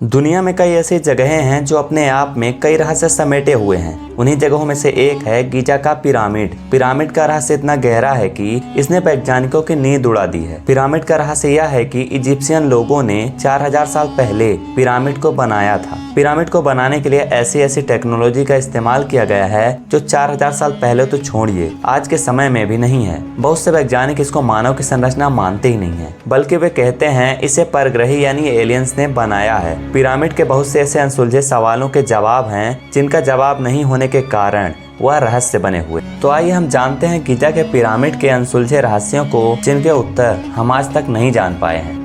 दुनिया में कई ऐसी जगहें हैं जो अपने आप में कई रहस्य समेटे हुए हैं। उन्हीं जगहों में से एक है गीजा का पिरामिड। पिरामिड का रहस्य इतना गहरा है कि इसने वैज्ञानिकों की नींद उड़ा दी है। पिरामिड का रहस्य यह है कि इजिप्शियन लोगों ने 4000 साल पहले पिरामिड को बनाया था। पिरामिड को बनाने के लिए ऐसी ऐसी टेक्नोलॉजी का इस्तेमाल किया गया है जो 4000 साल पहले तो छोड़िए आज के समय में भी नहीं है। बहुत से वैज्ञानिक इसको मानव की संरचना मानते ही नहीं है, बल्कि वे कहते हैं इसे परग्रही यानी एलियंस ने बनाया है। पिरामिड के बहुत से ऐसे अनसुलझे सवालों के जवाब हैं जिनका जवाब नहीं होने के कारण वह रहस्य बने हुए। तो आइए हम जानते हैं गीजा के पिरामिड के अनसुलझे रहस्यों को जिनके उत्तर हम आज तक नहीं जान पाए हैं।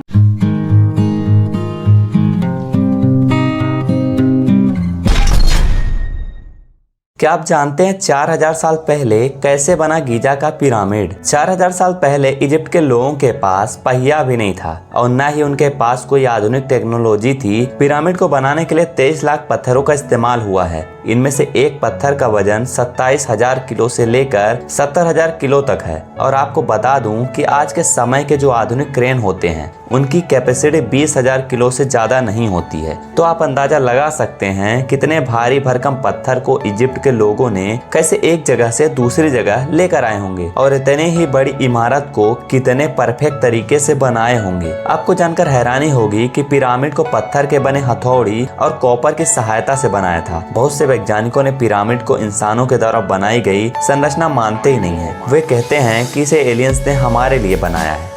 क्या आप जानते हैं 4000 साल पहले कैसे बना गीजा का पिरामिड? 4000 साल पहले इजिप्ट के लोगों के पास पहिया भी नहीं था और न ही उनके पास कोई आधुनिक टेक्नोलॉजी थी। पिरामिड को बनाने के लिए 23 लाख पत्थरों का इस्तेमाल हुआ है। इनमें से एक पत्थर का वजन 27,000 किलो से लेकर 70,000 किलो तक है। और आपको बता दूं कि आज के समय के जो आधुनिक क्रेन होते हैं उनकी कैपेसिटी 20,000 किलो से ज्यादा नहीं होती है। तो आप अंदाजा लगा सकते हैं कितने भारी भरकम पत्थर को इजिप्ट के लोगों ने कैसे एक जगह से दूसरी जगह लेकर आए होंगे और इतने ही बड़ी इमारत को कितने परफेक्ट तरीके से बनाए होंगे। आपको जानकर हैरानी होगी कि पिरामिड को पत्थर के बने हथौड़ी और कॉपर की सहायता से बनाया था। बहुत से वैज्ञानिकों ने पिरामिड को इंसानों के द्वारा बनाई गई संरचना मानते ही नहीं है। वे कहते हैं कि इसे एलियंस ने हमारे लिए बनाया है।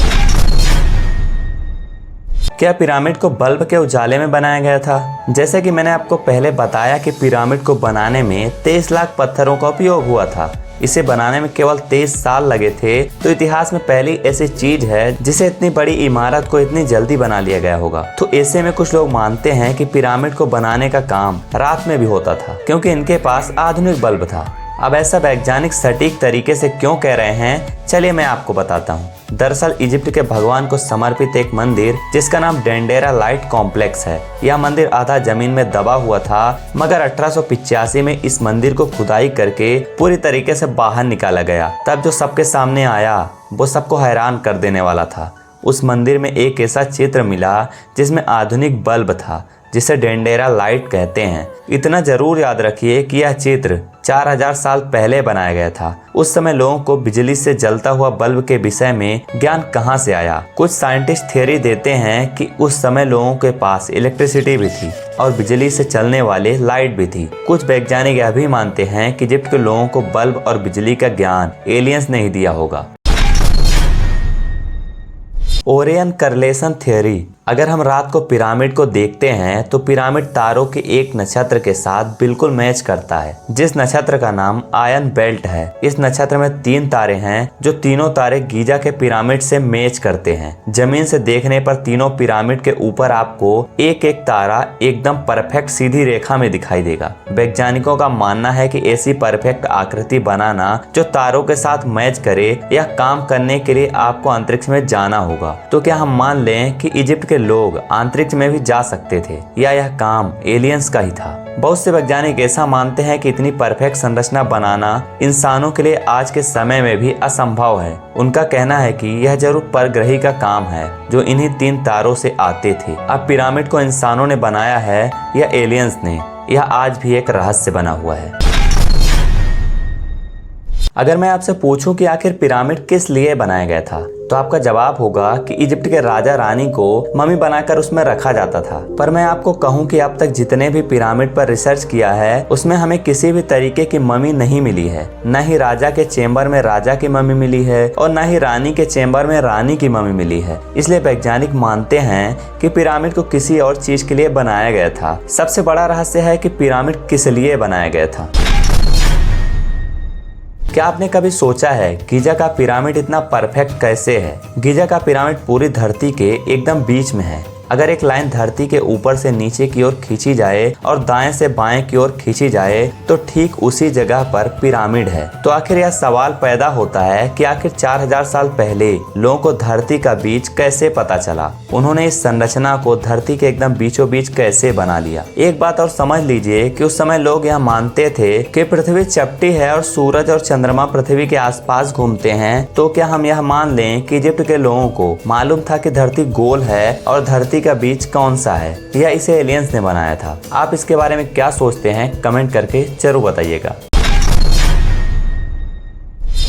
क्या पिरामिड को बल्ब के उजाले में बनाया गया था? जैसे कि मैंने आपको पहले बताया कि पिरामिड को बनाने में 23 लाख पत्थरों का उपयोग हुआ था। इसे बनाने में केवल 23 साल लगे थे। तो इतिहास में पहली ऐसी चीज है जिसे इतनी बड़ी इमारत को इतनी जल्दी बना लिया गया होगा। तो ऐसे में कुछ लोग मानते हैं कि पिरामिड को बनाने का काम रात में भी होता था क्योंकि इनके पास आधुनिक बल्ब था। अब ऐसा वैज्ञानिक सटीक तरीके से क्यों कह रहे हैं, चलिए मैं आपको बताता हूँ। दरअसल इजिप्ट के भगवान को समर्पित एक मंदिर जिसका नाम डेंडेरा लाइट कॉम्प्लेक्स है। यह मंदिर आधा जमीन में दबा हुआ था, मगर 1885 में इस मंदिर को खुदाई करके पूरी तरीके से बाहर निकाला गया। तब जो सबके सामने आया वो सबको हैरान कर देने वाला था। उस मंदिर में एक ऐसा चित्र मिला जिसमें आधुनिक बल्ब था जिसे डेंडेरा लाइट कहते हैं। इतना जरूर याद रखिए कि यह चित्र 4000 साल पहले बनाया गया था। उस समय लोगों को बिजली से जलता हुआ बल्ब के विषय में ज्ञान कहां से आया? कुछ साइंटिस्ट थ्योरी देते हैं कि उस समय लोगों के पास इलेक्ट्रिसिटी भी थी और बिजली से चलने वाले लाइट भी थी। कुछ वैज्ञानिक यह भी मानते हैं कि इजिप्ट के लोगों को बल्ब और बिजली का ज्ञान एलियंस ने ही दिया होगा। Orion correlation theory. अगर हम रात को पिरामिड को देखते हैं तो पिरामिड तारों के एक नक्षत्र के साथ बिल्कुल मैच करता है, जिस नक्षत्र का नाम आयन बेल्ट है। इस नक्षत्र में 3 तारे हैं जो तीनों तारे गीजा के पिरामिड से मैच करते हैं। जमीन से देखने पर तीनों पिरामिड के ऊपर आपको एक एक तारा एकदम परफेक्ट सीधी रेखा में दिखाई देगा। वैज्ञानिकों का मानना है कि ऐसी परफेक्ट आकृति बनाना जो तारों के साथ मैच करे, यह काम करने के लिए आपको अंतरिक्ष में जाना होगा। तो क्या हम मान लें कि इजिप्ट के लोग अंतरिक्ष में भी जा सकते थे या यह काम एलियंस का ही था? बहुत से वैज्ञानिक ऐसा मानते हैं कि इतनी परफेक्ट संरचना बनाना इंसानों के लिए आज के समय में भी असंभव है। उनका कहना है कि यह जरूर परग्रही का काम है जो इन्हीं 3 तारों से आते थे। अब पिरामिड को इंसानों ने बनाया है या एलियंस ने, यह आज भी एक रहस्य बना हुआ है। अगर मैं आपसे पूछूं कि आखिर पिरामिड किस लिए बनाया गया था, तो आपका जवाब होगा कि इजिप्ट के राजा रानी को मम्मी बनाकर उसमें रखा जाता था। पर मैं आपको कहूं कि अब तक जितने भी पिरामिड पर रिसर्च किया है उसमें हमें किसी भी तरीके की मम्मी नहीं मिली है। न ही राजा के चेम्बर में राजा की मम्मी मिली है और न ही रानी के चेम्बर में रानी की मम्मी मिली है। इसलिए वैज्ञानिक मानते हैं कि पिरामिड को किसी और चीज के लिए बनाया गया था। सबसे बड़ा रहस्य है कि पिरामिड किस लिए बनाया गया था। क्या आपने कभी सोचा है गीजा का पिरामिड इतना परफेक्ट कैसे है? गीजा का पिरामिड पूरी धरती के एकदम बीच में है। अगर एक लाइन धरती के ऊपर से नीचे की ओर खींची जाए और दाएं से बाएं की ओर खींची जाए तो ठीक उसी जगह पर पिरामिड है। तो आखिर यह सवाल पैदा होता है कि आखिर 4000 साल पहले लोगों को धरती का बीच कैसे पता चला? उन्होंने इस संरचना को धरती के एकदम बीचों बीच कैसे बना लिया? एक बात और समझ लीजिए कि उस समय लोग यह मानते थे कि पृथ्वी चपटी है और सूरज और चंद्रमा पृथ्वी के आसपास घूमते हैं। तो क्या हम यह मान लें कि इजिप्ट के लोगों को मालूम था कि धरती गोल है और धरती धरती का बीज कौन सा है या इसे एलियंस ने बनाया था? आप इसके बारे में क्या सोचते हैं? कमेंट करके जरूर बताइएगा।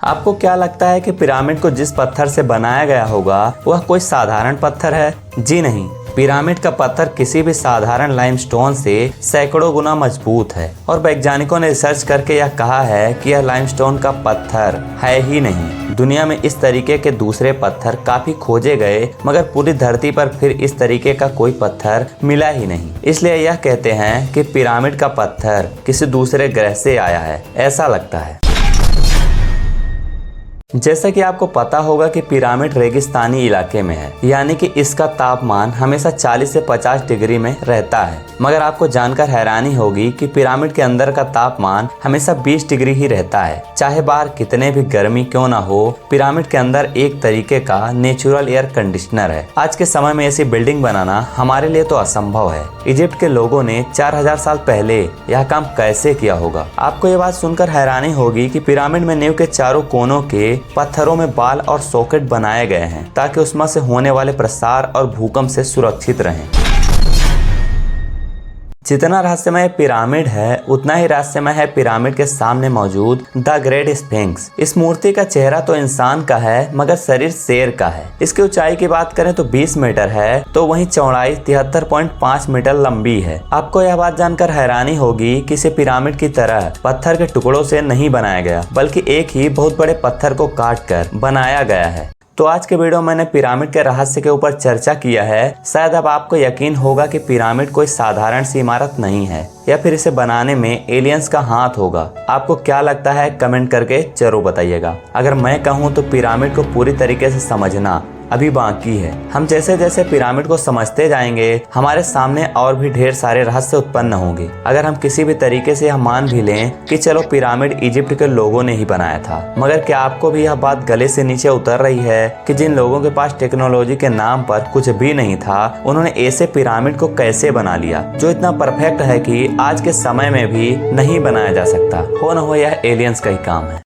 आपको क्या लगता है कि पिरामिड को जिस पत्थर से बनाया गया होगा वह कोई साधारण पत्थर है? जी नहीं, पिरामिड का पत्थर किसी भी साधारण लाइमस्टोन से सैकड़ों गुना मजबूत है और वैज्ञानिकों ने रिसर्च करके यह कहा है कि यह लाइमस्टोन का पत्थर है ही नहीं। दुनिया में इस तरीके के दूसरे पत्थर काफी खोजे गए, मगर पूरी धरती पर फिर इस तरीके का कोई पत्थर मिला ही नहीं। इसलिए यह कहते हैं कि पिरामिड का पत्थर किसी दूसरे ग्रह से आया है, ऐसा लगता है। जैसा कि आपको पता होगा कि पिरामिड रेगिस्तानी इलाके में है, यानी कि इसका तापमान हमेशा 40 से 50 डिग्री में रहता है। मगर आपको जानकर हैरानी होगी कि पिरामिड के अंदर का तापमान हमेशा 20 डिग्री ही रहता है। चाहे बाहर कितने भी गर्मी क्यों ना हो, पिरामिड के अंदर एक तरीके का नेचुरल एयर कंडीशनर है। आज के समय में ऐसी बिल्डिंग बनाना हमारे लिए तो असंभव है। इजिप्ट के लोगों ने 4000 साल पहले यह काम कैसे किया होगा? आपको ये बात सुनकर हैरानी होगी कि पिरामिड में नींव के चारों कोनों के पत्थरों में बाल और सॉकेट बनाए गए हैं ताकि उसमें से होने वाले प्रसार और भूकंप से सुरक्षित रहें। जितना रहस्यमय पिरामिड है उतना ही रहस्यमय है पिरामिड के सामने मौजूद द ग्रेट स्फिंक्स। इस मूर्ति का चेहरा तो इंसान का है मगर शरीर शेर का है। इसकी ऊंचाई की बात करें तो 20 मीटर है, तो वहीं चौड़ाई 73.5 मीटर लंबी है। आपको यह बात जानकर हैरानी होगी कि इसे पिरामिड की तरह पत्थर के टुकड़ों से नहीं बनाया गया, बल्कि एक ही बहुत बड़े पत्थर को काट कर बनाया गया है। तो आज के वीडियो में मैंने पिरामिड के रहस्य के ऊपर चर्चा किया है। शायद अब आपको यकीन होगा कि पिरामिड कोई साधारण सी इमारत नहीं है या फिर इसे बनाने में एलियंस का हाथ होगा। आपको क्या लगता है? कमेंट करके जरूर बताइएगा। अगर मैं कहूँ तो पिरामिड को पूरी तरीके से समझना अभी बाकी है। हम जैसे जैसे पिरामिड को समझते जाएंगे हमारे सामने और भी ढेर सारे रहस्य उत्पन्न होंगे। अगर हम किसी भी तरीके से यह मान भी लें कि चलो पिरामिड इजिप्ट के लोगों ने ही बनाया था, मगर क्या आपको भी यह बात गले से नीचे उतर रही है कि जिन लोगों के पास टेक्नोलॉजी के नाम पर कुछ भी नहीं था, उन्होंने ऐसे पिरामिड को कैसे बना लिया जो इतना परफेक्ट है कि आज के समय में भी नहीं बनाया जा सकता? हो न हो यह एलियंस का ही काम है।